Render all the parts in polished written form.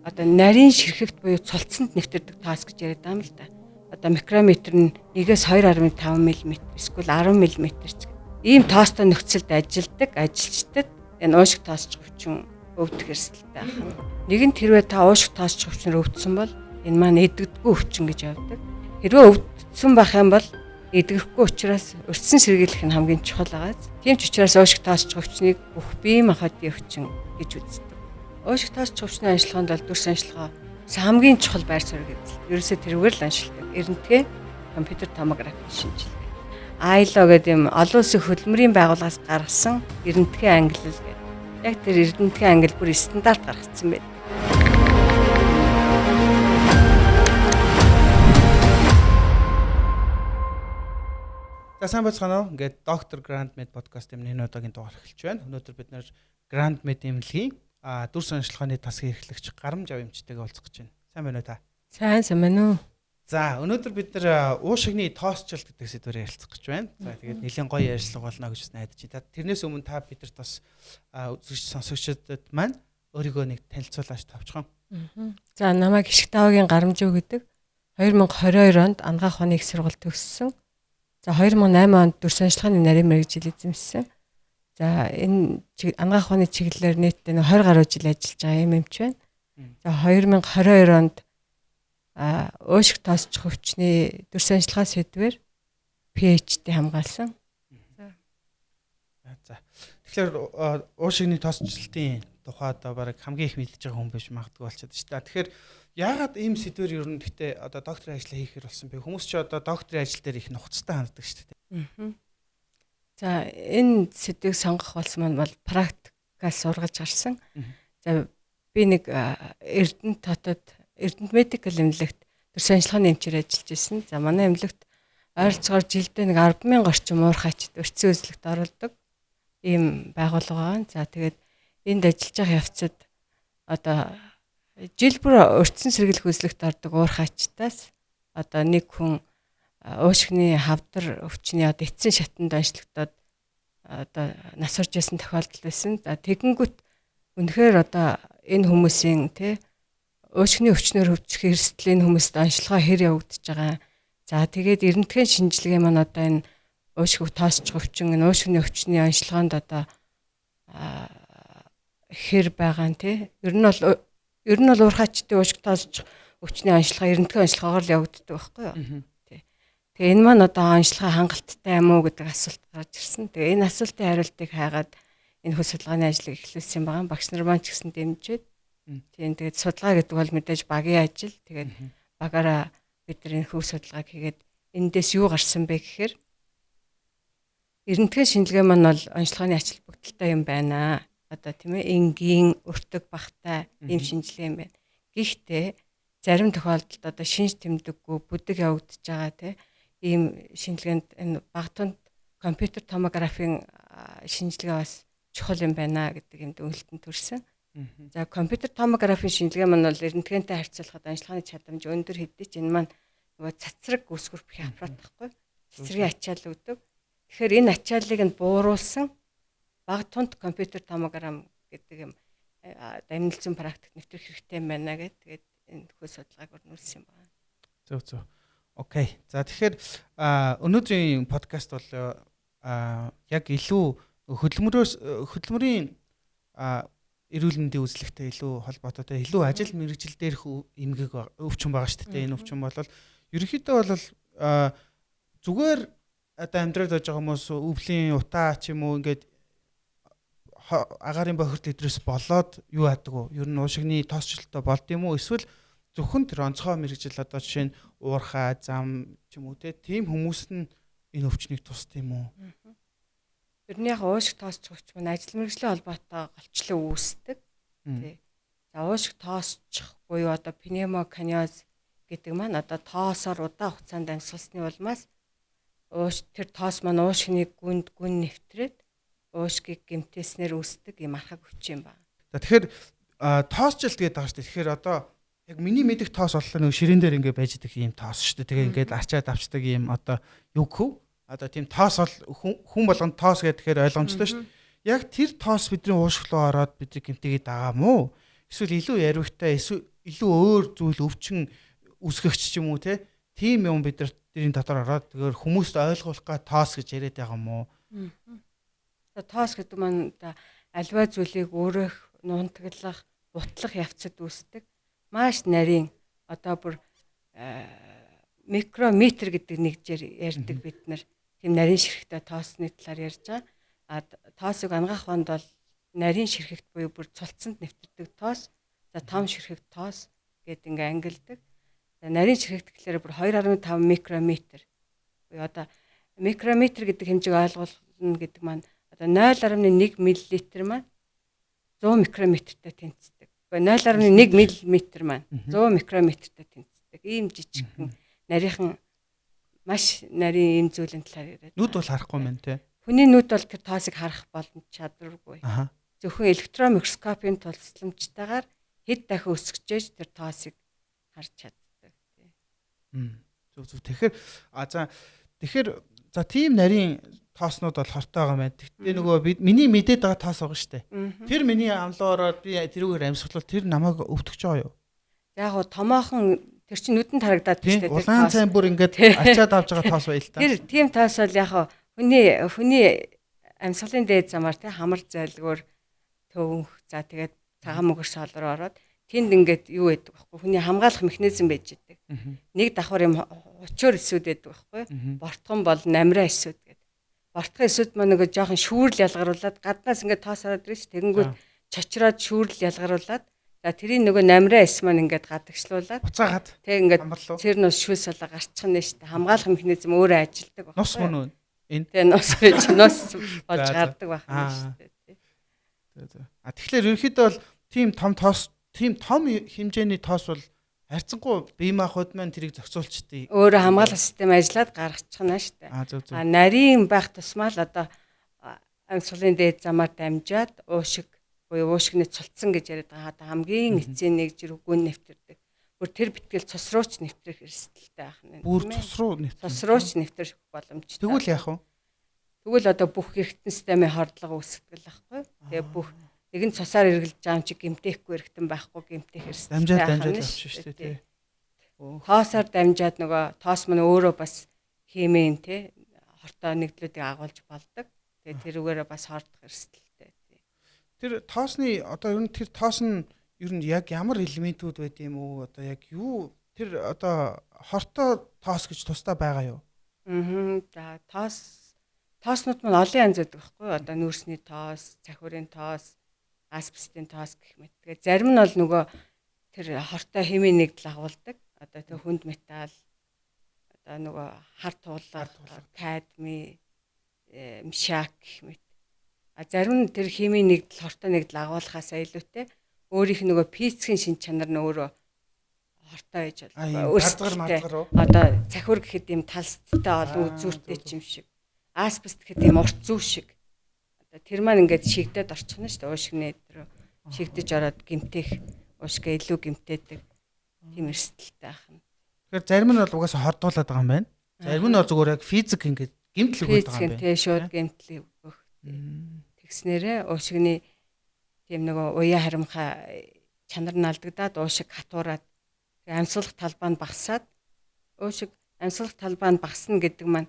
одоо нарийн ширхэгт буюу цулцсанд нэвтэрдэг таас гэж яриад байгаа юм л да. Одоо микрометр нь 1-2.5 мм эсвэл 10 мм ч ийм тоостой нөхцөлд ажилладаг ажилчдад энэ уушиг тоосч өвчин өвдөх эрсдэлтэй байна. Нэг нь хэрвээ та уушиг тоосч өвчнөр өвдсөн бол энэ маань эдгдэггүй өвчин гэж явдаг. Хэрвээ өвдсөн байх юм бол эдгэхгүй учраас өртсөн сэргийлэх нь хамгийн чухал байгаа. Тийм ч учраас уушиг тоосч өвчнийг бүх бие махбодын өвчин гэж үздэг. Уушиг тоосч өвчний анжилгаанд бол дүрс анжилгаа хамгийн чухал байр суурь гэдэг. Ерөөсөө тэрүүгээр л аншилдаг. Эрдэнэтгээ компьютер томографи шинжилгээ. ILO гэдэг юм олон улсын хөдөлмөрийн байгууллагаас гаргасан эрдэнэтгээ ангиллал гэдэг. Яг тэр эрдэнэтгээ ангил бүр стандарт гаргацсан байна. За сайн байцгаана уу. Ингээд доктор Grandmed podcast энэ удаагийн дугаар эхэлж байна. Өнөөдөр бид нэр Grandmed эмнэлгийн дүрс анжилгааны тасгийн эрхлэгч Гарамж авимчтайгаа уулзах гэж байна. Сайн байна уу та? Сайн байна уу? За өнөөдөр бид нэр уушигны тоосчлт гэдэг сэдвээр ярилцах гэж байна. За тэгээд нэлийн гоё ярилцлага болно гэж найдаж байна. Тэрнээс өмнө та бидэрт бас үзэгч сонсогчдод маань өөрийгөө нэг танилцуулаач тавчхан. За намайг Ишг Даваагийн Гарамж гэдэг 2022 онд Анагаах ухааны их сургууль төгссөн. За 2008 онд дүрс анжилгааны нарийн мэргэжил эзэмшсэн. За энэ Анагаах ухааны чиглэлээр нийтдээ 20 гаруй жил ажиллаж байгаа юм эмч байна. За 2022 онд уушиг тоосч өвчний дүрс анжилгаа сэдвээр PhD хамгаалсан. За. Тэгэхээр уушигны тоосчлтын тухай одоо баг хамгийн их мэдж байгаа хүн биш магадгүй болчиход шүү дээ. Тэгэхээр яагаад ийм сэдвэр ер нь гэхдээ одоо докторийн ажлаа хийхээр болсон бэ? Хүмүүс ч одоо докторийн ажил дээр их нухацтай ханддаг шүү дээ. За энэ сэдвийг сонгох болсон маань бол практикаас сургаж гарсан. За би нэг Эрдэнэт хотод Эрдэнэт медикал эмнэлэгт дүрс анжилгааны эмчээр ажиллаж байсан. За манай эмнэлэгт ойролцоогоор жилдээ нэг 10,000 орчим уурхайчд өртсөн үзлэгт оролдог ийм байгууллага байна. За тэгээд энд ажиллаж байгаа явцад одоо жил бүр өртсөн сэргийлэх үзлэгт ордог уурхайчдаас одоо нэг хүн уушигны хавдар өвчний одоо эцсийн шатанд онцлогдоод одоо нас орж байсан тохиолдол байсан. За тэгэнгүүт үнэхээр одоо энэ хүмүүсийн уушигны өвчнөр өвчих эрсдлийн хүмүүст онцлогоо хэр явагдаж байгаа. За тэгээд эрдэнэтгийн шинжилгээ маань одоо энэ уушиг тоосч өвчин энэ уушигны өвчний онцлогоонд одоо хэр байгаа нь ер нь бол уурхайчдын уушиг тоосч өвчний онцлогоо эрдэнэтгийн онцлогоогоор л явагддаг байхгүй юу? Тэгээ энэ маань одоо онцлогоо хангалттай юм уу гэдэг асуулт гарч ирсэн. Тэгээ энэ асуултын хариултыг хайгаад энэ хөл судалгааны ажлыг эхлүүлсэн байгаа. Багш нар маань ч гэсэн дэмжиж. Тийм тэгээд судалгаа гэдэг бол мэдээж багийн ажил. Тэгээд багаараа бид нар энэ хөл судалгааг хийгээд эндээс юу гарсан бэ гэхээр эрдэнэтгийн шинжилгээ маань бол онцлогооны ач холбогдолтой юм байна. Одоо тийм ээ энгийн өртөг багтай ийм шинжилгээ юм байна. Гэхдээ зарим тохиолдолд одоо шинж тэмдэггүй бүдэг явагдаж байгаа ийм шинжилгээнд энэ багтунд компьютер томографийн шинжилгээ бас чухал юм байна гэдэг юмд үнэлтэн төрсэн. За компьютер томографийн шинжилгээ маань бол эрдэнэтгэнтэй харьцуулахад анжилгааны чадамж өндөр хэдий ч энэ маань нөгөө цацраг үсгэрпхийн аппарат байхгүй. Цэцрийн ачаал өгдөг. Тэгэхээр энэ ачааллыг нь бууруулсан багтунд компьютер томограм гэдэг юм дамжуулсан практик нэвтрэх хэрэгтэй юм байна гэдэг. Тэгээд энэ хөл судалгааг өрнүүлсэн юм байна. Зөв. Окей. За тэгэхээр өнөөдрийн подкаст бол яг илүү хөдөлмөрийн эрүүл мэндийн үзлэгтэй илүү холбоотой илүү ажил мэргэжил дээрх эмгэг өвчин байгаа шүү дээ. Энэ өвчин бол ерөнхийдөө бол зүгээр одоо амьдраад байж байгаа хүмүүс өвлийн утаа ч юм уу ингээд агаарын бохирдол идрээс болоод юу яадаг вэ? Ер нь уушигны тоосчлолтой болд юм уу? Эсвэл зөвхөн тэр онцгой мэргэжил одоо жишээ нь уурхай зам ч юм уу тийм хүмүүст нь энэ өвчнийг тусдаг юм уу? Ер нь яг уушиг тоосч өвч маань ажил мэргэжлийн холбоотой голчлон үүсдэг. За уушиг тоосчих буюу одоо пневмокониоз гэдэг маань одоо тоосоор удаан хугацаанд амьсгалсны улмаас тэр тоос маань уушигны гүн нэвтрээд уушгийг гэмтээснээр үүсдэг юм архаг өвчин юм байна. За тэгэхээр тоосчлт гэдэг байгаа шүү дээ. Тэгэхээр одоо яг миний мэдих тоос боллоо нэг ширээн дээр ингээд байж байгаа юм тоос шүү дээ. Тэгээ ингээд арчаад авчдаг юм одоо юу гэв? Одоо тийм тоос бол хүн болгонд тоос гэхээр ойлгомжтой шүү дээ. Яг тэр тоос бидний уушиг руу ороод бидний гэмтээгээд байгаа мó? эсвэл илүү яривхтай эсвэл илүү өөр зүйл өвчин үсгэгч ч юм уу те тийм юм бид нар тэрийн дотор ороод тэгэхээр хүмүүст ойлгуулах га тоос гэж яриад байгаа юм уу? Тоос гэдэг маань альва зүйлийг өөрөө нуунтаглах, бутлах явцад үүсдэг. Маш нарийн одоо бүр микрометр гэдэг нэгжээр ярьдаг бид нар. Тийм нарийн ширхэгтэй тоосны талаар ярьж байгаа. Тоосыг ангаах хонд бол нарийн ширхэгт буюу бүр цулцсанд нэвтэрдэг тоос, за том ширхэгт тоос гэдэг ингээ ангилдаг. За нарийн ширхэгт гэхээр бүр 2.5 микрометр. Буюу одоо микрометр гэдэг хэмжээг ойлгуулна гэдэг маань одоо 0.1 мл маань 100 микрометртэй тэнцдэг. 0.1 мм маань 100 микрометртэй тэнцдэг. Ийм жижигхэн нарийнхан маш нарийн ийм зүйлийн талаар яриад. Нүд бол харахгүй мэн те. Хүний нүд бол тэр тоосыг харах боломж чадваргүй. Аха. Зөвхөн электрон микроскопын тусламжтайгаар хэд дахин өсгөж тэр тоосыг харж чаддаг. Зөв. Тэгэхээр за тийм нарийн тооснууд бол хортой байгаа мэн. Тэгтээ нөгөө миний мэдээд байгаа тоос байгаа шүү дээ. Тэр миний амлуураар би тэрүүгээр амьсгалвал тэр намайг өвтгөж байгаа юу? Яг гоо томоохон тэр чинь нүдэнд харагдаад байна шүү дээ. Улаан цайн бүр ингээд ачаад авч байгаа тоос байл та. Тэр тийм тоос бол яг хүний амьсгалын дээд замаар те хамар зайлгуур төвөнх за тэгээд цагаан мөгөр солроо ороод тэнд ингээд юу байдаг байхгүй хүний хамгаалах механизм байж байдаг. Нэг давхар юм учуур эсүүд байдаг байхгүй. Бортхон бол намраа эсүүд гэдэг. Бортхон эсүүд маань нөгөө жоохон шүүрл ялгаруулад гаднаас ингээд тоос ороод ирж тэгэнгүүт чочроод шүүрл ялгаруулад за тэрийн нөгөө намраа эс маань ингээд гадагшлуулад буцаагаад тэг ингээд цэр нус шүүс болоо гарчих нь шүү дээ. Хамгаалах механизм өөрөө ажилладаг байхгүй. Нус мөн үү? Тэ нус болж гардаг байх нь шүү дээ. Тэгэхээр ерөнхийдөө бол тийм том тоос, тийм том хэмжээний тоос бол харьцангуй бие махбод маань тэрийг зохицуулчихдээ. Өөрөө хамгаалах систем ажиллаад гаргачихна шүү дээ. Нарийн байх тусмаа л одоо амьсгалын дээд замаар дамжаад уушиг буюу уушигны цулцсан гэж яриад байгаа. Одоо хамгийн эцсийн нэг жиргэг гүн нэвтэрдэг. Бүр тэр битгэл цус руу ч нэвтрэх эрсдэлтэй байх нь. Бүр цус руу нэвтрэх. Цус руу ч нэвтрэх боломжтой. Тэгвэл яах вэ? Тэгвэл одоо бүх эргэтэн системийн хордлого үүсгдэг л байхгүй. Тэгээ бүх нэгэн цусаар эргэлж байгаа юм чи гэмтээхгүй эргэтэн байхгүй гэмтэх эрсдэлтэй байх нь шүү дээ. Тоосоор дамжаад нөгөө тоос мань өөрөө бас химийн те хортой нэгдлүүдийг агуулж болдог. Тэгээ тэрүүгээрээ бас хордох эрсдэлтэй. Тэр тоосны одоо ер нь тэр тоос нь ер нь яг ямар элементүүд байд юм уу? Одоо яг юу тэр одоо хортой тоос гэж тусдаа байгаа юу? За тооснууд маань олон янз байдаг байхгүй юу? Одоо нүүрсний тоос, цахиурын тоос, асбестийн тоос гэх мэт. Тэгээ зарим нь бол нөгөө тэр хортой химийн нэгдэл агуулдаг. Одоо тэр хүнд металл, одоо нөгөө хар туулал, кадми, мшак гэх мэт. Зарим нь тэр химийн нэгдэл хортой нэгдэл агуулахаас илүүтэй өөрийнх нь нөгөө физикийн шин чанар нь өөрөө хортой байж болно. Одоо цахиур гэхэд юм талсттай олон үзүүртэй юм шиг. Асбест гэхэд юм урт зүү шиг. Одоо тэр маань ингээд шигдээд орчихно шүү дээ. Уушигны дээр шигдэж ороод гимтэх уушгаа илүү гимтээдэг. Тийм эрсдэлтэй ахна. Тэгэхээр зарим нь бол угаасаа хордуулаад байгаа юм байна. Зарим нь бол зүгээр яг физик ингээд гимтэл өгöd байгаа юм байна. Тийм шууд гимтэл өгөх. Тэгснээрээ уушигны тийм нөгөө уяа харимхаа чанар нь алдагдаад уушиг хатуураад амьсгалах талбай нь багасаад уушиг амьсгалах талбай нь багасна гэдэг маань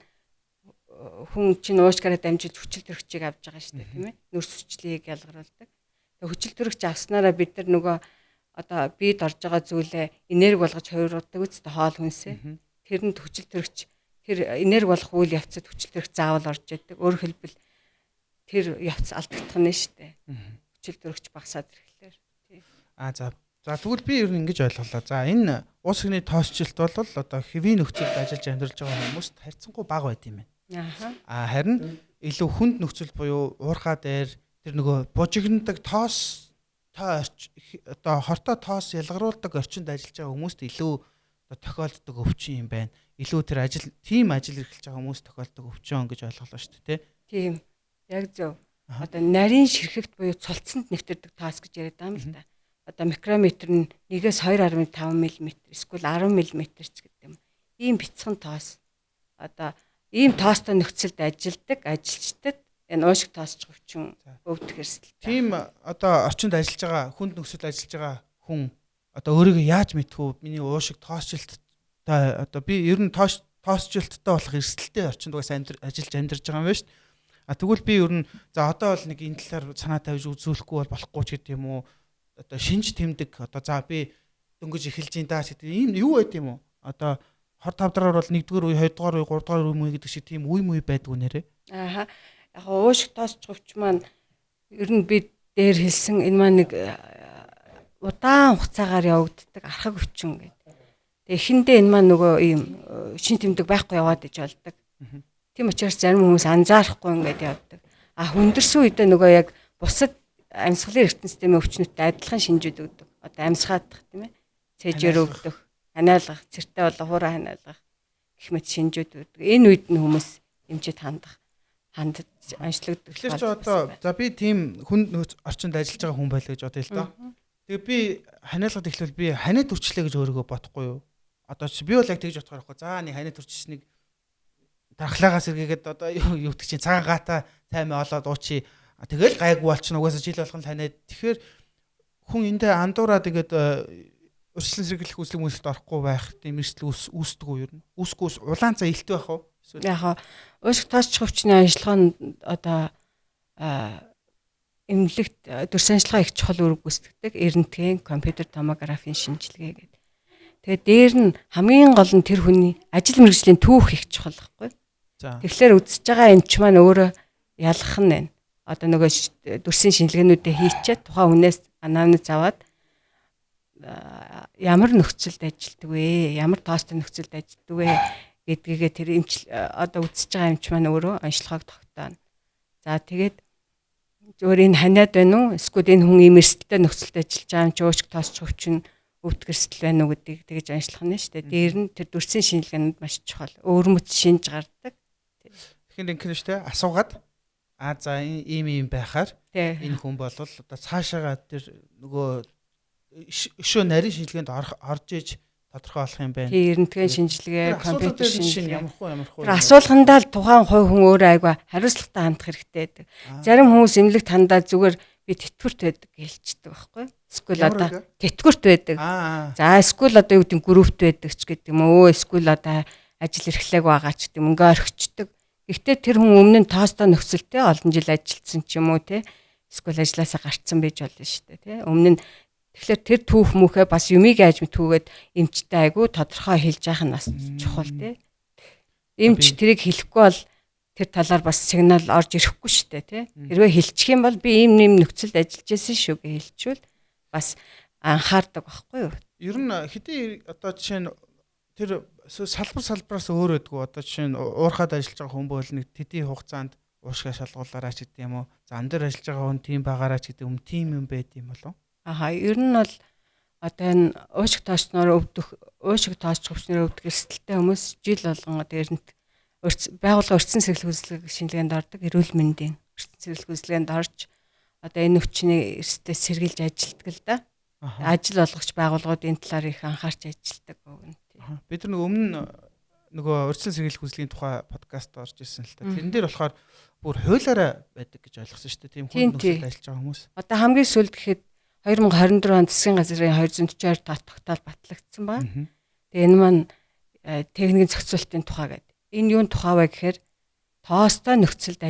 хүн чинь уушгаараа дамжиж хүчил төрөгчийг авч байгаа шүү дээ тийм ээ. Нүрс хүчлийг ялгаруулдаг. Тэгээ хүчил төрөгч авснараа бид нар нөгөө одоо биед орж байгаа зүйлээ энерги болгож хувиргадаг үстэй хоол хүнсээ. Тэрэнд хүчил төрөгч тэр энерги болох үйл явцад хүчил төрөгч заавал орж идэг. Өөрөөр хэлбэл тэр явц алдагдах нь шүү дээ. Хүчил төрөгч багасаад ирэхлээр. За тэгвэл би ер нь ингэж ойлголоо. За энэ уус игний тоосчлт бол одоо хэвийн нөхцөлд ажиллаж амьдарч байгаа хүмүүст харьцангуй бага байд юм байна. Харин илүү хүнд нөхцөл буюу уурхаа дээр тэр нөгөө бужигнадаг тоос одоо хортой тоос ялгаруулдаг орчинд ажиллаж байгаа хүмүүст илүү тохиолддог өвчин юм байна. Илүү тэр тийм ажил эрхэлж байгаа хүмүүс тохиолддог өвчин гэж ойлголоо шүү дээ. Тийм. Яг зөв. Одоо нарийн ширхэгт буюу цулцсанд нэвтэрдэг тоос гэж яриад байгаа юм л да. Одоо микрометр нь 1-ээс 2.5 мм эсвэл 10 мм ч гэдэг юм. Ийм бяцхан тоос. Одоо ийм тоостой нөхцөлд ажилладаг ажилчдад Энэ уушиг тоосч өвчин өвдөх эрсдэлтэй. Тийм одоо орчинд ажиллаж байгаа хүнд нөхцөл ажиллаж байгаа хүн одоо өөрийгөө яаж мэдэх вэ? Миний уушиг тоосчлттай одоо би ер нь тоосчлттай болох эрсдэлтэй орчинд угаасаа ажиллаж амьдарч байгаа юм байна шүү дээ. Тэгвэл би ер нь за одоо бол нэг энэ талаар санаа тавьж үзүүлэхгүй бол болохгүй ч гэдэг юм уу? Одоо шинж тэмдэг одоо за би дөнгөж эхэлж ин даа гэдэг ийм юу байд юм уу? Одоо 25 дараар бол 1-р үе, 2-р үе, 3-р үе гэдэг шиг тийм үе байдаг үү нэрэ? Ааха. Яг уушиг тоосч өвч маань ер нь би дээр хэлсэн энэ маань нэг удаан хугацаагаар явагддаг архаг өвчин гэдэг. Тэгээ эхэндээ энэ маань нөгөө ийм шин тэмдэг байхгүй яваад иж болдог. Тийм учраас зарим хүмүүс анзаарахгүй ингээд явдаг. Хүндэрсэн үедээ нөгөө яг бусад амьсгалын эргэтэн системийн өвчнөдтэй адилхан шинжүүд өгдөг. Одоо амьсгаадах тийм ээ. Цэжээр өгдөг, ханиалгах, цэртэй болоо хуурай ханиалгах гэх мэт шинжүүд өгдөг. Энэ үед нь хүмүүс эмчэд хандаж аншлагддаг. Тэгэхээр ч одоо за би тийм хүнд орчинд ажиллаж байгаа хүн байлаа гэж бодъё л доо. Тэгээ би ханиалгад эхлэвэл би ханиад үрчлээ гэж өөрийгөө бодохгүй юу? Одоо чи би бол яг тэгж бодохоор байхгүй. За нэг ханиад үрчснийг дархлаагаас эргээгээд одоо юу гэдэг чинь цагаан гата таймаа олоод уучи. Тэгэл гайгүй болчихно угаасаа жил болгон ханиад. Тэгэхээр хүн эндээ андуураа тэгээд өршлөн сэргийлэх үзлэг мөсөлд орохгүй байх тийм эрсдэл үүсдэг үү ер нь? Үүсгүйс улаан цаа илттэй байх уу? Яг уушиг тоосч өвчний ажиллагаа нь одоо эмнэлэгт дүрс ажиллагаа их чухал үүрэг гүйцэтгэдэг эрдэнэтгийн компьютер томографийн шинжилгээ гэдэг. Тэгээд дээр нь хамгийн гол нь тэр хүний ажил мэргэжлийн түүх их чухал байхгүй. Тэгэхээр үзэж байгаа эмч маань өөрөө ялгах нь байна. Одоо нөгөө дүрсийн шинжилгээнүүдээ хийчихэд тухайн хүнээс анамнез аваад ямар нөхцөлд ажилладаг вэ? Ямар тоостой нөхцөлд ажилладаг вэ гэдгийг тэр эмч одоо үзэж байгаа эмч маань өөрөө онцлогоог тогтооно. За тэгээд зөвөр энэ ханиад байна уу? Эсвэл энэ хүн ийм эрсдэлтэй нөхцөлд ажиллаж байгаа юм чи уушиг тоосч өвчин өвдөх эрсдэл байна уу гэдгийг тэгэж онцлох нь шүү дээ. Дээр нь тэр дүрсийн шинжилгээнд маш чухал. Өөрмөц шинж гардаг. Тэгэхээр ингэнэ шүү дээ. Асуугаад за ийм байхаар энэ хүн бол одоо цаашаага тэр нөгөө өшөө нарийн шинжилгээнд орж иж тодорхой болох юм байна. Тийм эрдэнэтгийн шинжилгээ, компьютер шинжилгээ ямар хуу. Тэр асуулгандаа л тухайн хувь хүн өөрөө айгаа хариуцлагатай хандах хэрэгтэй байдаг. Зарим хүмүүс эмнэлэгт хандаад зүгээр би тэтгэврт байдаг хэлчихдэг байхгүй. Эсвэл одоо тэтгэврт байдаг. За эсвэл одоо юу гэдэг группт байдаг ч гэдэг юм уу. Эсвэл одоо ажил эрхлэх байгаа ч гэдэг юм ингээ орхичдаг. Гэхдээ тэр хүн өмнө нь тоостой нөхцөлтэй олон жил ажилласан ч юм уу те. Эсвэл ажилласаа гарцсан байж болно шүү дээ те. Өмнө нь тэгэхээр тэр түүх мүхээ бас юмыг айж мэтгүүгээд эмчтэй айгу тодорхой хэлж яах нь бас чухал тий. Эмч тэрийг хэлэхгүй бол тэр талаар бас сигнал орж ирэхгүй шүү дээ тий. Хэрвээ хэлчих юм бол би ийм нөхцөлд ажиллаж байсан шүү гэж хэлчихвэл бас анхаардаг байхгүй юу? Ер нь хэдий одоо жишээ нь тэр салбараас өөр байдгүй одоо жишээ нь уурхад ажиллаж байгаа хүн бол нэг тэдийн хугацаанд уушгаа шалгуулаараа ч гэдэг юм уу. Зам дээр ажиллаж байгаа хүн тийм байгаараа ч гэдэг юм тийм юм байд юм болов. Ер нь бол одоо энэ уушиг тоочноор уушиг тоочч өвчнөр өвдөх эрсдэлтэй хүмүүс жил болгон одоо эрдэнэт байгууллага өртсөн сэргэлэг үзлэг шинжилгээнд ордог, эрүүл мэндийн өртсөн сэргэлэг үзлэгэнд орж одоо энэ өвчний эрсдэлээс сэргийлж ажилтдаг л да. Ажил олгогч байгууллагууд энэ талаар их анхаарч ажилтдаг өгнө. Бид нар өмнө нөгөө өртсөн сэргийлэх үзлэгийн тухай подкаст орж ирсэн л та. Тэрэн дээр болохоор бүр хуулиараа байдаг гэж ойлгосон шүү дээ. Тийм хүн нөхцөлд ажиллаж байгаа хүмүүс. Одоо хамгийн сүүлд гэхэд 2024 онд засгийн газрын 242 дот тогтоол батлагдсан ба. Тэгээ энэ маань техникийн зохицуулалтын тухай гэдэг. Энэ юун тухай вэ гэхээр тоостой нөхцөлд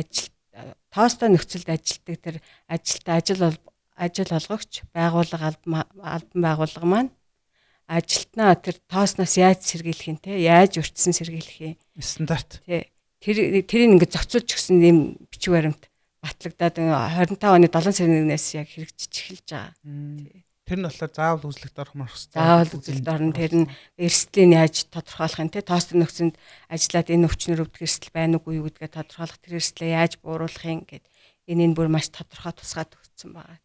ажилтдаг тэр ажил олгогч байгууллага албан байгууллага маань ажилтнаа тэр тоосноос яаж сэргийлэх юм те яаж өртсөн сэргийлэх юм стандарт. Тэрийг ингээд зохицуулж гисэн юм бичиг баримт батлагдаад 25 оны 7 сарын 1-ээс яг хэрэгжиж эхэлж байгаа. Тэр нь болохоор заавал үзлэгт орох мах хэрэгтэй. Заавал үзлэгт орно. Тэр нь эрсдлийн яаж тодорхойлох юм те тоостой нөхцөнд ажиллаад энэ өвчнөр өвдөх эрсдэл байна уугүй юу гэдгээ тодорхойлох тэр эрсдлээ яаж бууруулах юм гэд энэ бүр маш тодорхой тусгаад өгсөн байгаа.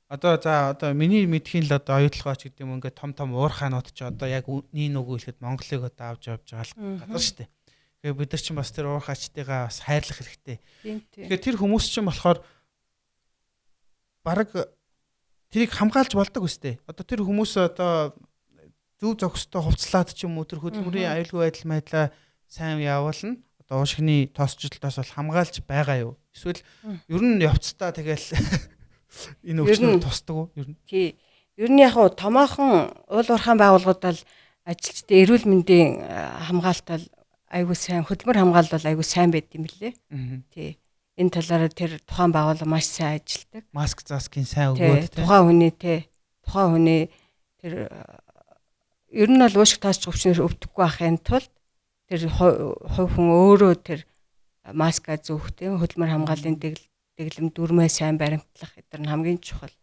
Одоо миний мэдхийн л одоо оюутлогоо ч гэдэг юм ингээд том уурхаанууд ч одоо яг нийн үгүй хэлэхэд Монголыг одоо авч явж байгаа газар шүү дээ. Тэгээ бид нар чинь бас тэр уурхаачтайгаа бас хайрлах хэрэгтэй. Тэгэхээр тэр хүмүүс чинь болохоор бараг тэрийг хамгаалж болдог үстэй. Одоо тэр хүмүүс одоо зөв зохистой хувцлаад ч юм уу тэр хөдөлмөрийн аюулгүй байдал сайн явуулна. одоо уушигны тоосчлолтоос бол хамгаалж байгаа юу? Эсвэл ер нь явцдаа тэгэл энэ өвчнөд тусдаг уу? Ер нь. Тий. Ер нь яг уу томоохон уул уурхайн байгууллагууд бол ажилчдын эрүүл мэндийн хамгаалалт бол айгүй сайн, хөдөлмөр хамгаалал бол айгүй сайн байд юм лээ. Тий. Энэ талаараа тэр тухайн байгууллага маш сайн ажилладаг. Маск заскын сайн өгөөд тухайн хүний тэр ер нь бол уушиг таасч өвчнөр өвдөхгүй байхын тулд тэр хувь хүн өөрөө тэр маска зүүх тийм хөдөлмөр хамгааллын дэглэм дүрмээ сайн баримтлах гэдэг нь хамгийн чухал.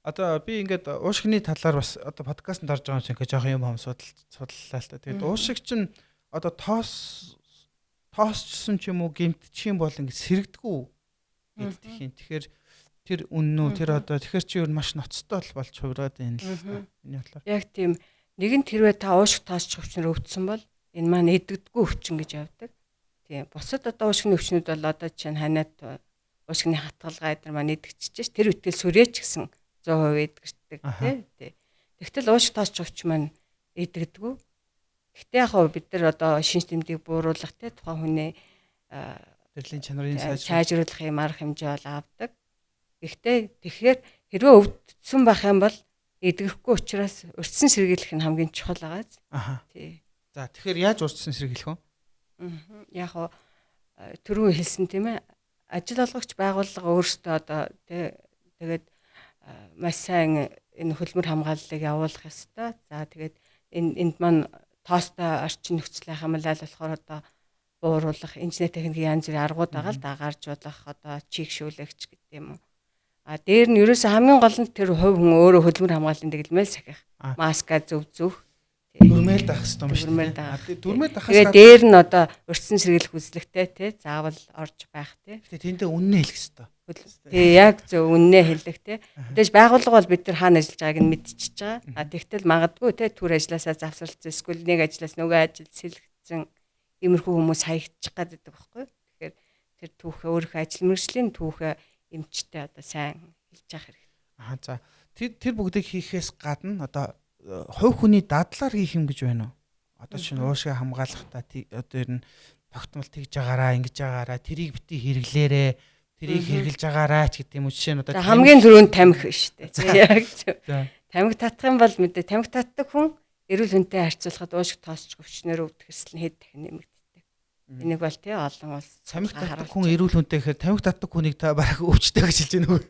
Одоо би ингээд уушигны талаар бас одоо подкастт орж байгаа юм шиг жоох юм судлалаа л та. Тэгээд уушиг чинь одоо тоосчсон ч юм уу гэмтчих юм бол ингээд сэрэгдэггүй гэдэг юм. Тэгэхээр тэр үнэн үү тэр одоо тэгэхээр чи өөр маш ноцтой болж хувираад байна л та. Миний бодлоор. Яг тийм нэгэн тэрвээ та уушиг тоосч өвчнөр өвдсөн бол энэ маань эдэгдэггүй өвчин гэж явдаг. Тийм. Бусад одоо уушигны өвчнүүд бол одоо чинь ханаад уушигны хатгалгаа эдэр маань эдэгчиж тэр үтгэл сүрээч гэсэн 100% эдгэрдэг тий. Тэгтэл уушиг тоосч өвч маань эдэгдэггүй. Гэхдээ яг бид нар одоо шинж тэмдгийг бууруулах тий тухайн хүний тэрлийн чанарын сайжруулах юм арга хэмжээ бол авдаг. Гэхдээ тэгэхээр хэрвээ өвдсөн байх юм бол эдгэхгүй учраас урьдчилан сэргийлэх нь хамгийн чухал байгааз. Тий. За тэгэхээр яаж урьдчилан сэргийлэх вэ? Яг хоо түрүү хэлсэн тийм ээ. Ажил олгогч байгууллага өөрсдөө одоо тэгээд маш сайн энэ хөдөлмөр хамгааллыг явуулах ёстой. За тэгээд энд маань тоостой орчин нөхцөл байх юм бол аль болохоор одоо бууруулах инженер техникийн янз бүрийн аргууд байгаа л да гаржуулах одоо чигшүүлэгч гэдэг юм уу. Дээр нь ерөөсөө хамгийн гол нь тэр хувь хүн өөрөө хөдөлмөр хамгааллын дэглэмэл сахих. Маска зөв. Дүрмээр даах хэрэгтэй юм шүү дээ. Дүрмээр даахаас тэгээд дээр нь одоо урьдчилан сэргийлэх үзлэгтэй тий заавал орж байх тий. Гэтэ тэндээ үннээ хэлэх хэрэгтэй. Тий яг зөв үннээ хэлэх тий. Тэгэж байгууллага бол бид нар хаана ажиллаж байгааг нь мэдчихэж байгаа. Тэгтэл магадгүй тий төр ажилласаа завсарлцсан эсвэл нэг ажлаас нөгөө ажил сэлгэсэн иймэрхүү хүмүүс хаягдчих гадаг байхгүй. Тэгэхээр тэр түүхээ өөрийнхөө ажил мэргэжлийн түүхээ эмчтэй одоо сайн хэлж явах хэрэгтэй. За тэр бүгдийг хийхээс гадна одоо хувь хүний дадлаар хийх юм гэж байна уу? Одоо чинь уушиг хамгаалахдаа одоо ер нь тогтмол тэгж байгаараа ингэж байгаараа тэрийг бити хэрэглээрээ тэрийг хэрэгжилж байгаараа ч гэдэг юм уу жишээ нь одоо хамгийн түрүүнд тамхи шүү дээ. Яг зөв. Тамхи татах юм бол мэдээ тамхи татдаг хүн эрүүл хүнтэй харьцуулахад уушиг тоосч өвчнөр өвдөх эрсдэл нь хэд дахин нэмэгддэг. Энийг бол тий олон улс тамхи татдаг хүн эрүүл хүнтэй гэхээр тамхи татдаг хүнийг та бараг өвчтэй гэж хэлж байна уу?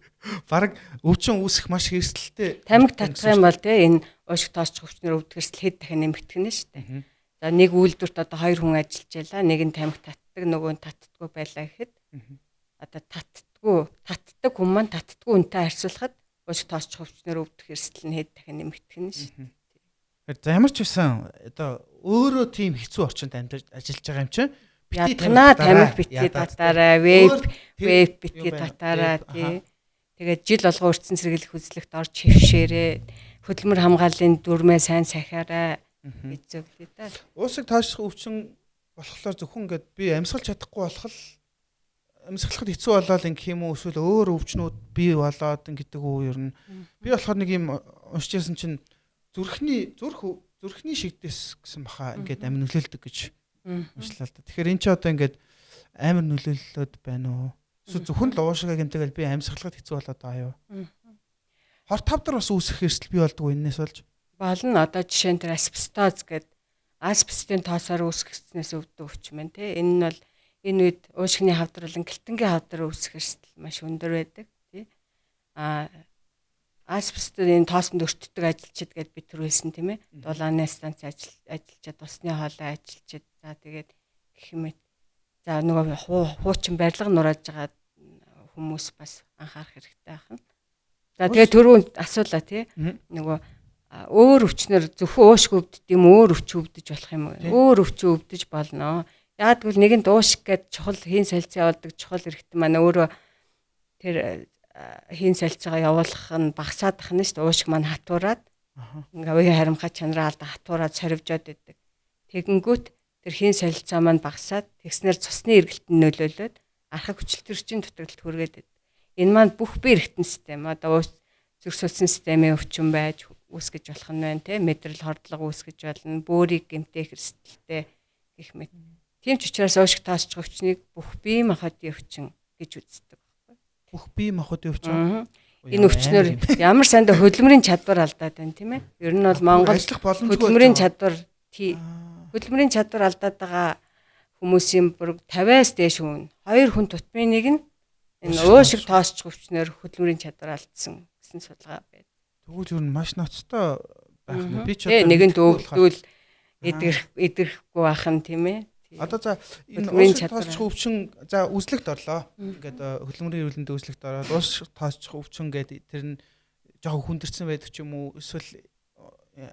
Бараг өвчин үүсэх маш эрсдэлтэй. Тамхи татах юм бол тий энэ уушиг тоосч өвчнөр өвдөх эрсдэл хэд дахин нэмэгдэх нь шүү дээ. За нэг үйлдвэрт одоо хоёр хүн ажиллаж байлаа. Нэг нь тамхи татдаг, нөгөө нь татдаггүй байлаа гэхэд одоо татдаг хүн маань татдаггүй үнтэй харьцуулахад уушиг тоосч өвчнөр өвдөх эрсдэл нь хэд дахин нэмэгдэх нь шүү дээ. За ямар ч байсан одоо өөрөө тийм хэцүү орчинд ажиллаж байгаа юм чинь ятгана тамхи битгий татаараа веб битгий татаараа тий. Тэгээд жил болгоо урьдчилан сэргийлэх үзлэгт орж хэвшээрээ хөдөлмөр хамгааллын дүрмээ сайн сахиараа гэж зөвлөе да. Уусыг тоосох өвчин болохоор зөвхөн ингээд би амьсгалж чадахгүй болох л амьсгалахад хэцүү болоод ингэх юм уу эсвэл өөр өвчнүүд бий болоод ингэдэг үү ер нь би болохоор нэг юм уншижсэн чинь зүрхний шигдээс гэсэн баха ингээд амин нөлөөлдөг гэж уншлаа л да. Тэгэхээр эн чинь одоо ингээд амар нөлөөллөд байна уу? Эсвэл зөвхөн л уушгаа гэмтэйгээл би амьсгалахад хэцүү болоод байгаа юу? Хор тавдар бас үүсэх эрсдэл бий болдгоо энэс болж. Болно. Одоо жишээ нь тэр асбестоз гэдэг асбестийн тоосоор үүсгэснээс өвддөг өвчин байна тий. Энэ нь бол энэ үед уушгины хавдар болон гэлтэнгийн хавдар үүсэх эрсдэл маш өндөр байдаг тий. Асбестийн тоосонд өртдөг ажилчид гэдээ би түр хэлсэн тийм ээ. Дулааны станц ажиллачаад усны хоолой ажиллачаад за тэгээд гэх юм. За нөгөө хуучин барилга нурааж байгаа хүмүүс бас анхаарах хэрэгтэй байна. За тэгээд түрүүнд асуулаа тий. Нөгөө өөр өвчнөр зөвхөн уушиг өвддөг юм өөр өвчин өвдөж болох юм уу? Өөр өвчин өвдөж болно. Яг тэгвэл нэгэн уушиг гэдэг чухал хийн солилцоо явуулдаг чухал эрхтэн маань өөрөө тэр хийн солилцоогоо явуулах нь багасаад ах нь шүү дээ. Уушиг маань хатуураад ингээ үеийн харимхай чанараа алдаа хатуураад сорвжоод идэг. Тэгэнгүүт тэр хийн солилцоо маань багасаад тэгснээр цусны эргэлтэнд нөлөөлөд архаг хүчил төрчин дутагдлалд хүргээд идэг. Энэ маань бүх бие эргэтэн систем одоо зүрх судасны системийн өвчин байж үүсгэж болох нь байна те мэдрэл хордлого үүсгэж болно бөөрийг гэмтэх эрсдэлтэй гэх мэт. Тийм ч учраас уушиг таасч өвчнийг бүх бие махбодын өвчин гэж үздэг. Бүх бие махбодын өвчин. Энэ өвчнөр ямар санда хөдөлмөрийн чадвар алдаад байна тийм ээ. Ер нь бол Монгол хөдөлмөрийн чадвар хөдөлмөрийн чадвар алдаад байгаа хүмүүсийн бүр 50-аас дээш хүн 2 хүн тутмын нэг нь энэ уушиг таасч өвчнөр хөдөлмөрийн чадвар алдсан гэсэн судалгаа байна. Тэгвэл ер нь маш ноцтой байх нь би ч нэгэн өвдөл эдгэрхгүй байх нь тийм ээ. Одоо за энэ уушиг таасчих өвчин за үзлэгт орлоо. Ингээд хөдөлмөрийн эрүүлэнд үзлэгт ороод уушиг таасчих өвчин гэдэг тэр нь жоохон хүндэрсэн байдаг ч юм уу эсвэл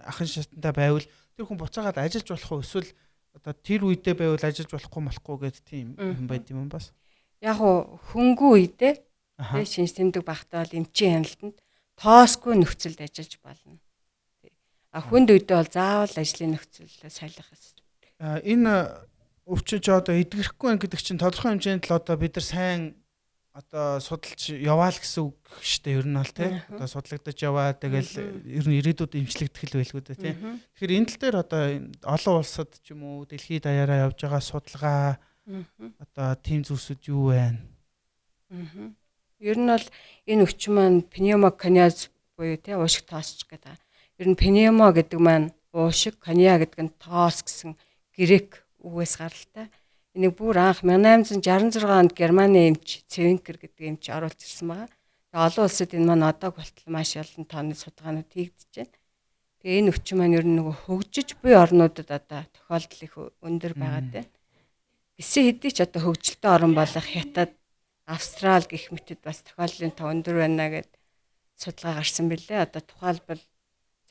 ахын шатантай байвал тэр хүн буцаагаад ажиллаж болох уу эсвэл одоо тэр үедээ байвал ажиллаж болохгүй гэдэг тийм юм байд юм бас. Яг хөнгөн үедээ тэг шинж тэмдэг багтаа бол эмчийн хяналтанд тоосгүй нөхцөлд ажиллаж болно. Хүнд үедээ бол заавал ажлын нөхцөлөө солих ёстой. Энэ өвчин ч одоо эдгэрхгүй гэдэг чинь тодорхой хэмжээнд л одоо бид нар сайн одоо судалж яваа л гэсэн үг шүү дээ. Ер нь бол тий. Одоо судлагдаж яваа тэгэл ер нь ирээдүйд эмчлэгдэх л байлгүй дээ тий. Тэгэхээр энэ тал дээр одоо олон улсад ч юм уу дэлхийд даяараа явж байгаа судалгаа одоо тийм зүйлсүүд юу байна? Ер нь бол энэ өвчин маань пневмокониаз буюу тий уушиг тоосч гэдэг. Ер нь пневмо гэдэг маань уушиг, кониа гэдэг нь тоос гэсэн грек үгээс гаралтай. Энийг бүр анх 1866 онд Германы эмч Цвинкер гэдэг эмч оруулж ирсэн байгаа. Тэгээ олон улсад энэ маань одоо болтол маш олон тооны судалгаанууд хийгдэж байна. Тэгээ энэ өвчин маань ер нь нөгөө хөгжиж буй орнуудад одоо тохиолдол их өндөр байгаад байна. Гэсэн хэдий ч одоо хөгжилтэй орн болох Хятад, Австрал гэх мэтэд бас тохиолдлын тоо өндөр байна гэд судалгаа гарсан билээ. Одоо тухайлбал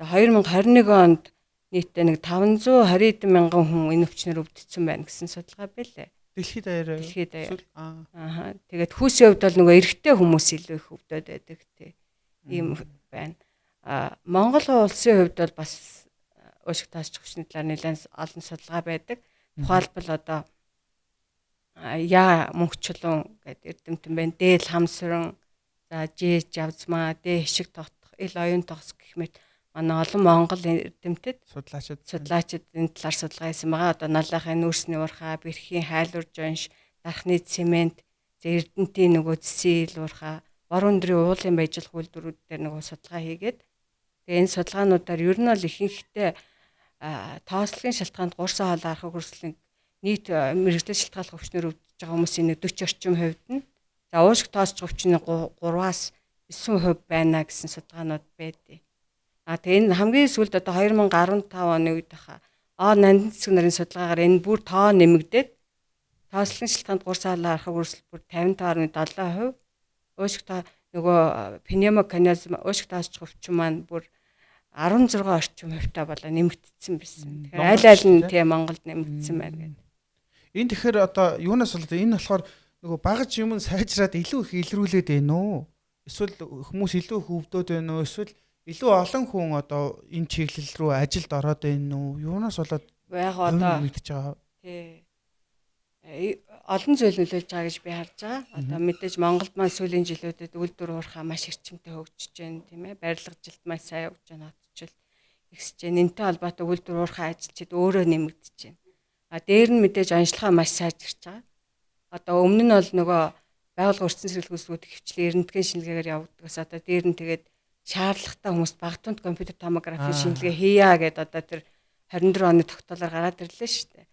2021 онд нийтдээ нэг 520 мянган хүн энэ өвчнөр өвдсөн байна гэсэн судалгаа байлээ. Дэлхийд даяараа. Тэгээд хүүсийн хувьд бол нөгөө эрэгтэй хүмүүс илүү их өвдөд байдаг тий. Ийм байна. Монгол улсын хувьд бол бас уушиг таасч өвчний талаар нэлээд олон судалгаа байдаг. Тухайлбал одоо яа мөнхчлөн гэдэг эрдэмтэн байна. Дээл хамсран, за жээж явзмаа, дээ хишиг тогтох, ил оюун тогс гэх мэт манай олон Монгол эрдэмтэд судлаачид энэ талаар судалгаа хийсэн байгаа. Одоо налахын нүүрсний уурхай, бэрхийн хайлуурж онш, дархны цемент, эрдэнтийн нөгөө зэсийн уурхай, бор өндрийн уулын баяжлах үйлдвэрүүд дээр нөгөө судалгаа хийгээд тэгээ энэ судалгаануудаар ер нь бол ихэнхдээ тоослогын шалтгаанд гурсан хоол архаг хүрслийн нийт мэрэгжил шалтгааллах өвчнөр өвдөж байгаа хүмүүсийн 40 орчим хувьд нь за уушиг тоосч өвчний 3-аас 9% байна гэсэн судалгаанууд байдیں۔ Тэгээ энэ хамгийн сүүлд одоо 2015 оны үед нандин цэцэг нарын судалгаагаар энэ бүр тоо нэмэгдээд тоослогын шалтгаанд гурсан хоол архаг хүрсэл бүр 55.7%, уушиг нөгөө пневмокониаз уушиг таасч өвчин маань бүр 16 орчим хувьтай болоо нэмэгдсэн байсан. Тэгэхээр аль нь тийм Монголд нэмэгдсэн байна гэдэг. Энэ тэгэхээр одоо юунаас болоод энэ болохоор нөгөө багаж юм сайжраад илүү их илрүүлээд байна уу? Эсвэл хүмүүс илүү их өвдөд байна уу? Эсвэл илүү олон хүн одоо энэ чиглэл рүү ажилд ороод байна уу? Юунаас болоод яг одоо мэдчихэж байгаа. Тий. Олон зүйл нөлөөлж байгаа гэж би харж байгаа. Одоо мэдээж Монголд маань сүүлийн жилүүдэд үйлдвэр уурхай маш эрчимтэй хөгжиж байна, тийм ээ. Барилга жилт маш сайн явж байна, хотчил ихсэж байна. Энэтэй холбоотой үйлдвэр уурхай ажилчид өөрөө нэмэгдэж байна. Дээр нь мэдээж онцлогоо маш сайжирч байгаа. Одоо өмнө нь бол нөгөө байгууллага өртсөн сэргэлт гүйцэтгэгчид хвчлэн эрдэнэтгийн шинжилгээгээр явагддагс одоо дээр нь тэгээд шаардлагатай хүмүүст багтунд компьютер томографи шинжилгээ хийя гэдэг одоо тэр 24 оны тогтоолоор гараад ирлээ шүү дээ.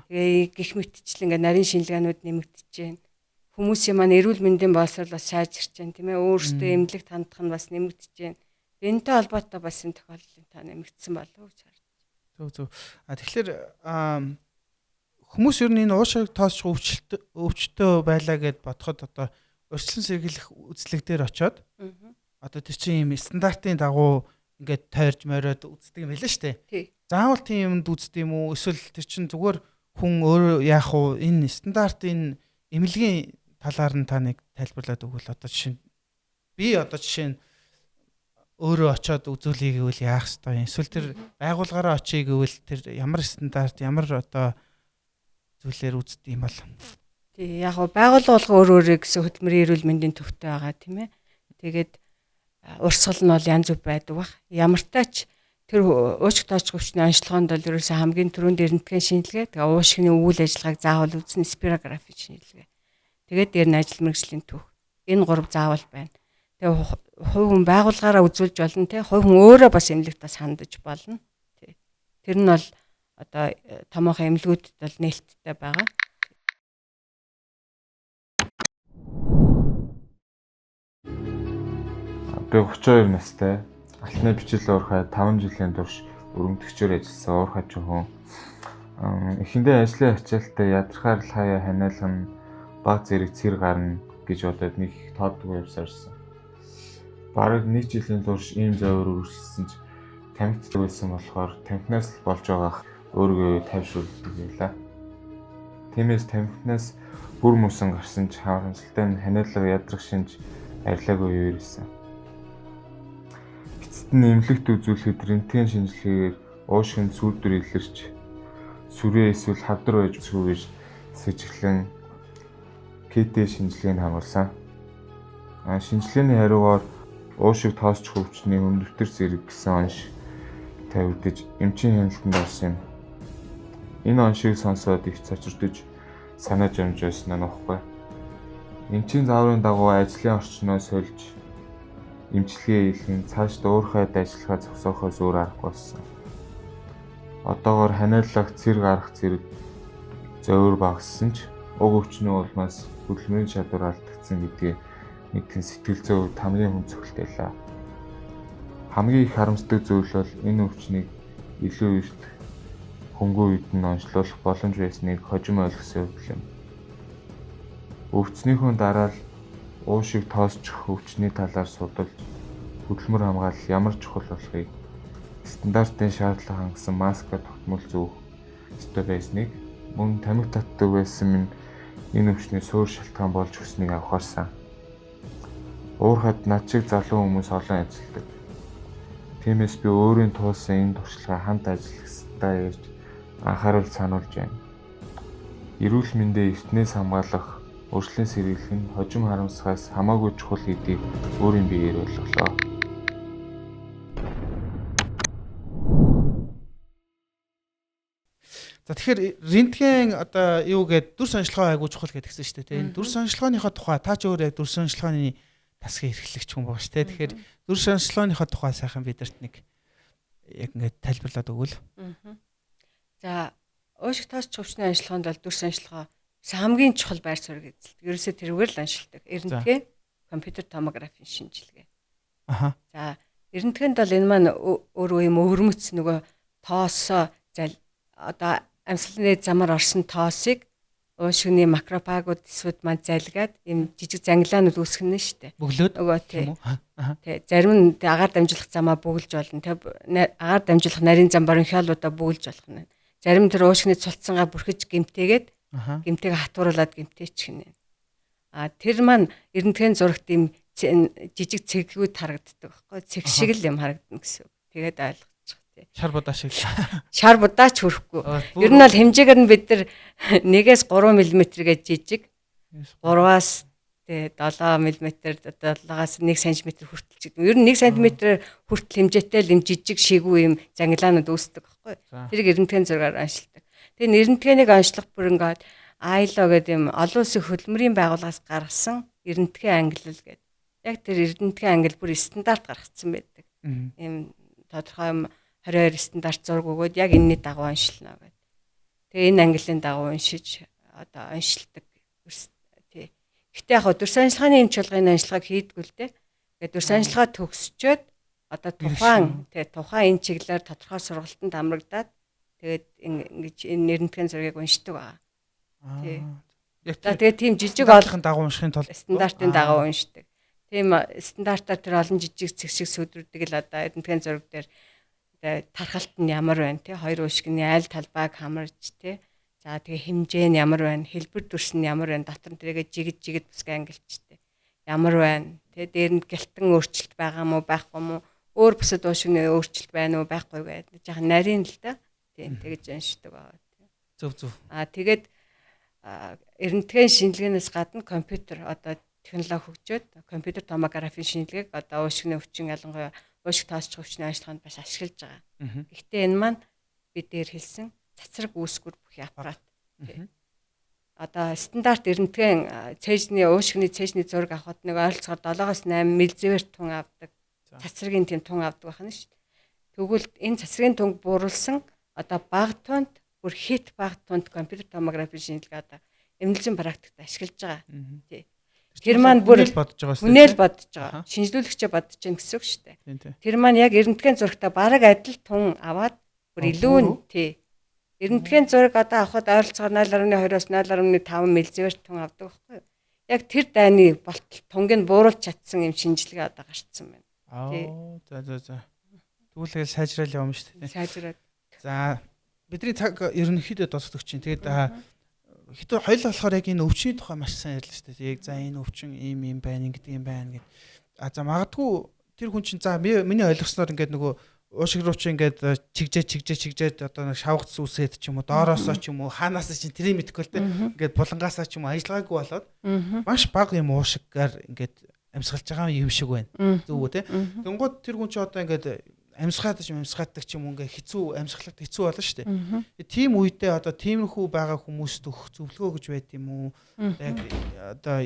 Тэгээ гих мэтчлэн ингээ нарийн шинжилгээнүүд нэмэгдэж байна. Хүмүүсийн маань эрүүл мэндийн боловсрол бас сайжирч байна, тийм ээ. Өөрсдөө эмнэлэгт хандах нь бас нэмэгдэж байна. Энэтэй холбоотой бас энэ тохиолдлын тоо нэмэгдсэн болов уу гэж харж байна. Зөв. Тэгэхээр хүмүүс ер нь энэ уушиг тоосч өвчтөй байлаа гэд бодоход одоо өрчлөн сэргийлэх үзлэг дээр очиод одоо тэр чинь юм стандартын дагуу ингээд тойрж мороод үздэг юм байлаа шүү дээ. Заавал тийм юмд үздэг юм уу? Эсвэл тэр чинь зүгээр хүн өөрөө яах вэ? Энэ стандартын эмнэлгийн талаар нь та нэг тайлбарлаад өгвөл одоо жишээ нь би одоо жишээ нь өөрөө очиод үзүүлэе гэвэл яах ёстой юм? Эсвэл тэр байгууллагаараа очие гэвэл тэр ямар стандарт, ямар одоо зүйлээр үздэг юм бол? Тий, яг гоо байгууллага өөрөө гэсэн хөтөлмөрийн эрүүл мэндийн төвтэй байгаа тийм ээ. Тэгээд урсгал нь бол янз бүр байдаг баг. Ямартай ч тэр уушиг тоочгүй хүчний онцлогоонд бол ерөөсөө хамгийн түрүүнд эрдэнэтгийн шинжилгээ, тэгээ уушигны үйл ажиллагааг заавал үзнэ спирографи шинжилгээ. Тэгээд дээр нь ажил мэргэжлийн түүх. Энэ 3 заавал байна. Тэгээ хувь хүн байгууллагаараа үзүүлж болно те. Хувь хүн өөрөө бас эмнэлэгт бас хандаж болно. Тий. Тэр нь бол одоо томоохон эмнэлгүүдэд бол нээлттэй байгаа. Би 32 настай. Алтны бичил уурхай 5 жилийн турш өрөмтгчөөр ажилласан уурхай хүн. Эхэндээ ажлын ачаалтаа ядрахаар л хаяа ханиалган баг зэрэг цэр гарна гэж бодоод нэг их тоодгүй явсарсан. Бараг 1 жилийн турш ийм зовөр үргэлжлсэн ч тамхитай байсан болохоор тамхинаас л болж байгаах өөрийгөө тайвшруулдаг байлаа. Тиймээс тамхинаас бүр мөсөн гарсан ч харамсалтай нь ханиалга ядрах шинж арилаагүй юу ирсэн. Эцэст нь эмнэлэгт үзүүлэхэд рентген шинжилгээгээр уушиг нь сүрдэр илэрч сүрээ эсвэл хавдар байж шүү гэж сэжиглэн КТ шинжилгээг хамгаалсан. Шинжилгээний хариугаар уушиг тоосч хөвчний өндөтөр зэрэг гэсэн онш тавигдж эмчийн хяналтанд орсон юм. Энэ оншийг сонсоод их цочирдож санаа зовж байсан нь нөхгүй. Эмчийн зааврын дагуу ажлын орчноо сольж эмчилгээ хийх цаашд уурхайд ажиллахаа зогсоохоос өөр аргагүй болсон. Одоогоор ханиаллах цэрэг арга зэрэг зовөр багассан ч уг өвчнөө улмаас хөдөлмөрийн чадвар алдагдсан гэдгийг нэгэн сэтгэл зүйн хамгийн хүнцгэлтэй байлаа. Хамгийн их харамсдаг зүйл бол энэ өвчнийг илүү эрт хөнгөн үед нь онцлуулах боломж байсныг хожим ойлгосон явдал юм. Өвчнийхөө дараа л уушиг тоосчих өвчний талаар судалж хөдөлмөр хамгаалал ямар чухал болохыг стандартын шаардлага хангасан маска тогтмол зөөх ёстой байсныг мөн тамхи татдаг байсан минь энэ өвчний суур шалтгаан болж өснгийг авахарсан. Уурхайд над шиг залуу хүмүүс олон ажилладаг. Тиймээс би өөрийн туулсан энэ туршлагаа хамт ажиллах ёстой гэж анхааруул сануулж байна. Эрүүл мэндээ эртнээс хамгаалах, өршлийн сэргийлэх нь хожим харамсахаас хамаагүй чухал гэдгийг өөрийн биеэр ойлголоо. За тэгэхээр рентген одоо юу гэдэг дүр сонжлогоо айгуу чухал гэдгсэн шүү дээ. Энэ дүр сонжлогооныхоо тухай та ч өөрөө дүр сонжлогооны тасгийн эрхлэгч хүн байгаа шүү дээ. Тэгэхээр дүр сонжлогооныхоо тухай сайхан бидэрт нэг яг ингээд тайлбарлаад өгвөл. За уушиг тоосч хөвчний онцлогоонд бол дүр сонжлогоо хамгийн чухал байр суурь эзэлдэг. Ерөөсөө тэрүүгээр л онцлдог. Эрдэнэтгийн компьютер томографийн шинжилгээ. Аха. За эрдэнэтгэнд бол энэ маань өөрөө юм өвөрмөц нөгөө тоосоо одоо амьсгалын замаар орсон тоосыг уушигны макрофагууд эсвэл маань залгаад юм жижиг зангилаанууд үүсгэнэ шүү дээ. Бөглөөд нөгөө тий. Зарим нь агаар дамжуулах замаа бүгэлж болно. Агаар дамжуулах нарийн зам бронхиалуудаа бүгэлж болох нь. Зарим тэр уушигны цулцсангаа бүрхэж гэмтээгээд гэмтэйг хатууруулад гэмтээчих нь. Тэр маань эрдэнэтгэн зурагт юм жижиг цэггүүд харагддаг байхгүй. Цэг шиг л юм харагдана гэсэн үг. Тэгээд ойлгочих тий. Шар будаа шиг. Шар будаач хүрэхгүй. Ер нь бол хэмжээгээр нь бид нар 1-3 мм-гээ жижиг 3-аас тий 7 мм одоо 7-аас 1 см хүртэл ч гэдэг. Ер нь 1 см хүртэл хэмжээтэй л юм жижиг шигүү юм зангилаанууд үүсдэг байхгүй. Тэрийг эрдэнэтгэн зургаар онцлдог. Тэгээ эрдэнэтгээнийг онцлох бүр ингээд ILO гэдэг юм олон улсын хөдөлмөрийн байгууллагаас гаргасан эрдэнэтгэн ангиллал гэдэг. Яг тэр эрдэнэтгэн ангил бүр стандарт гаргацсан байдаг. Ийм тодорхой юм 22 стандарт зураг өгөөд яг энэний дагуу онцлно гэдэг. Тэгээ энэ ангиллын дагуу уншиж одоо онцлдог. Тий. Гэхдээ яг дүр санжлагын юм чуулганы онцлогыг хийдгүү л дээ. Тэгээ дүр санжлагаа төгсчөөд одоо тухайн энэ чиглэлээр тодорхой сургалтанд амрагдаад тэгээд ингэж энэ эрдэнэтгэн зургийг уншдаг байгаа. Тий. Тэгээд тийм жижиг олонхын дагуу уншихын тулд стандартын дагуу уншдаг. Тийм стандартаар тэр олон жижиг цэг шиг сүдрүүдийг л одоо эрдэнэтгэн зураг дээр тархалт нь ямар байна тий 2 уушигны айл талбайг хамарч тий за тэгээ хэмжээ нь ямар байна хэлбэр дүрс нь ямар байна дотор нь тэргээ жигд бүсгүй ангилчтэй ямар байна тий дээр нь гэлтэн өөрчлөлт байгаа мó байхгүй мó өөр бусад уушигны өөрчлөлт байна уу байхгүй гэдэг жоохон нарийн л да тий тэгэж уншдаг байгаа тий зөв тэгээд эрдэнэтгэн шинжилгээнээс гадна компьютер одоо технологи хөгжөөд компьютер томографийн шинжилгээг одоо уушигны өвчин ялангуяа уушиг тоосч өвчний ажиллагаанд бас ашиглаж байгаа. Мгм. Гэхдээ энэ маань бидээр хэлсэн цацраг үүсгэр бүхий аппарат. Мгм. Одоо стандарт эрдэнэтгэн цээжний уушигны цээжний зураг авахд нэг ойролцоогоор 7-8 миллизиверт тун авдаг. За. Цацрагийн тийм тун авдаг байна шүү дээ. Тэгвэл энэ цацрагийн тунг бууруулсан одоо бага тунд бүр хит бага тунд компьютер томографи шинжилгээ одоо эмнэлзэн практикт ашиглаж байгаа. Мгм. Тий. Тэр маань бүр Хүнэл бодож байгаа шүү. хүнээл бодож байгаа. Аха. Шинжлүүлэгчээ бодож байна гэсэн үг шүү дээ. Тийм тийм. Тэр маань яг эрдэнэтгэн зурагтай бараг адил тун аваад бүр А, илүү нь бүр үү? тий. Эрдэнэтгэн зураг одоо авахд ойролцоогоор 0.2-оос 0.5 миллизиверт тун авдаг байхгүй юу? Яг тэр дайны болтол тунгийг бууруулж чадсан юм шинжилгээ одоо гарцсан байна. Тий. За. Тэгвэл сайжрал явна шүү дээ. Сайжраад. За бидний цаг ерөнхийдөө дуусах чинь. Тэгээд хитүү хоёул болохоор яг энэ өвчний тухай маш сайн ярьлаа шүү дээ. Яг за энэ өвчин ийм байна, ингэдэг юм байна гэд. За магадгүй тэр хүн чинь за миний ойлгосноор ингээд нөгөө уушиг руу чи ингээд чигжээд одоо нэг шавхц үсээд ч юм уу доороосоо ч юм уу хаанаасаа чи тэрийг мэдэхгүй л дээ. Ингээд булангаасаа ч юм уу ажиллагаагүй болоод маш бага юм уушиггаар ингээд амьсгалж байгаа юм шиг байна. Зөв үү те? Тэнгууд тэр хүн чи одоо ингээд амьсгаадаг ч юм уу ингээ хэцүү амьсгалахад хэцүү болно шүү дээ. Тийм үедээ одоо тиймэрхүү байгаа хүмүүст өгөх зөвлөгөө гэж байд юм уу? Яг одоо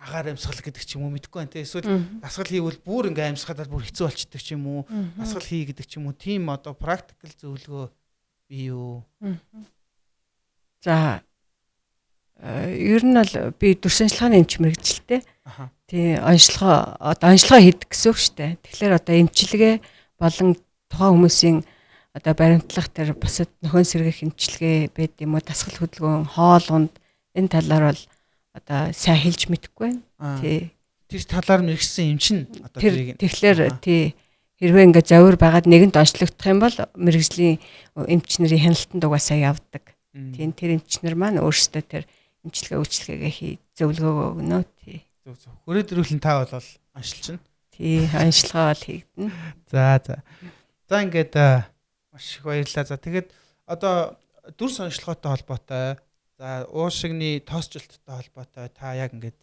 агаар амьсгал гэдэг ч юм уу мэдэхгүй байна те. Эсвэл дасгал хийвэл бүр ингээ амьсгалаад бүр хэцүү болчдөг ч юм уу? Дасгал хий гэдэг ч юм уу? Тийм одоо практикал зөвлөгөө бий юу? За ер нь бол би дүрс ажиллагааны эмч мэргэжилтэй. Аха. Тий онцлогоо хийдэг гэсэн үг шүү дээ. Тэгэхээр одоо эмчилгээ болон тухайн хүмүүсийн одоо баримтлах тэр бусад нөхөн сэргийх эмчилгээ байд юм уу дасгал хөдөлгөөн хоол унд энэ талаар бол одоо сайн хэлж мэдэхгүй байна. Тий. Тэр талаар мэрэгсэн эмч нь одоо тэрийг тэгэхээр тий хэрвээ ингээ завир байгаад нэгэнд онцлогдох юм бол мэрэгжлийн эмч нарын хяналтанд угаасаа явдаг. Тийм тэр эмч нар маань өөрсдөө тэр эмчилгээгээ хий зөвлөгөө өгнө. Тий. Зөв. Хүрээд ирүүлэн та бол аншилж байна. Тий, аншилгаа бол хийгдэнэ. За. За ингээд маш их баярлалаа. За тэгээд одоо дүрс онцлогоотой холбоотой за уушигны тоосчлттой холбоотой та яг ингээд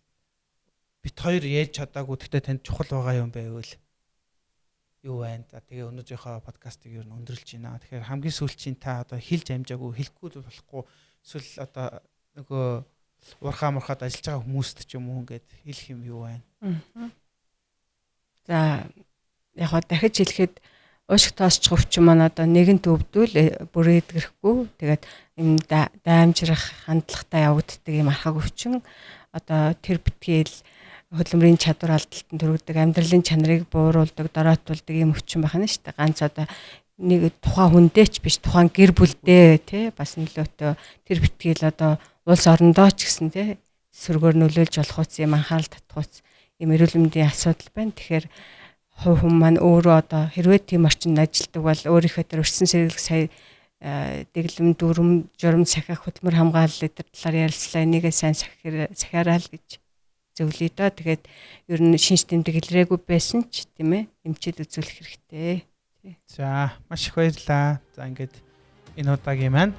бит хоёр ярьж чадаагүй гэхдээ танд чухал байгаа юм байвал юу байна? За тэгээ өнөөдрийнхөө подкастыг ер нь өндөрлж байна. Тэгэхээр хамгийн сүүлчийн та одоо хэлж амжаагүй хэлэхгүй болохгүй эсвэл одоо нөгөө урхаа мурхаад ажиллаж байгаа хүмүүст ч юм уу ингээд хэлэх юм юу байна? За яг хаа дахиж хэлэхэд уушиг тоосч өвчин маань одоо нэгэнт өвдвөл бүрээдгэрхгүй тэгээд юм даамжрах хандлагатай явагддаг юм архаг өвчин одоо тэр битгээл хөдөлмөрийн чадвар алдалтанд төрөгдөг амьдралын чанарыг бууруулдаг дороотуулдаг юм өвчин байна шүү дээ. Ганц одоо нэг тухайн хүндээ ч биш тухайн гэр бүлдээ тий бас нөлөөтэй тэр битгээл одоо улс орондоо ч гэсэн тий сөргөөр нөлөөлж болох үс юм анхаарал татах юм эрүүл мэндийн асуудал байна. Тэгэхээр хувь хүн маань өөрөө одоо хэрвээ тийм орчинд ажилладаг бол өөрийнхөө тэр өрсөн сэргэлэг сая дэглэм дүрм журам сахих хөдөлмөр хамгаалал гэдэг талаар ярилцлаа. Энийгээ сайн сахиараа л гэж зөвлөе доо. Тэгээд ер нь шинж тэмдэг илрээгүй байсан ч тийм ээ эмчэд үзүүлэх хэрэгтэй. За маш их баярлалаа. За ингээд энэ удаагийн маань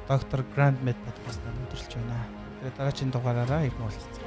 доктор Grand Med podcast-ыг өндөрлж байна. Тэгээд дараагийн дугаараараа ирнэ уулзцаа.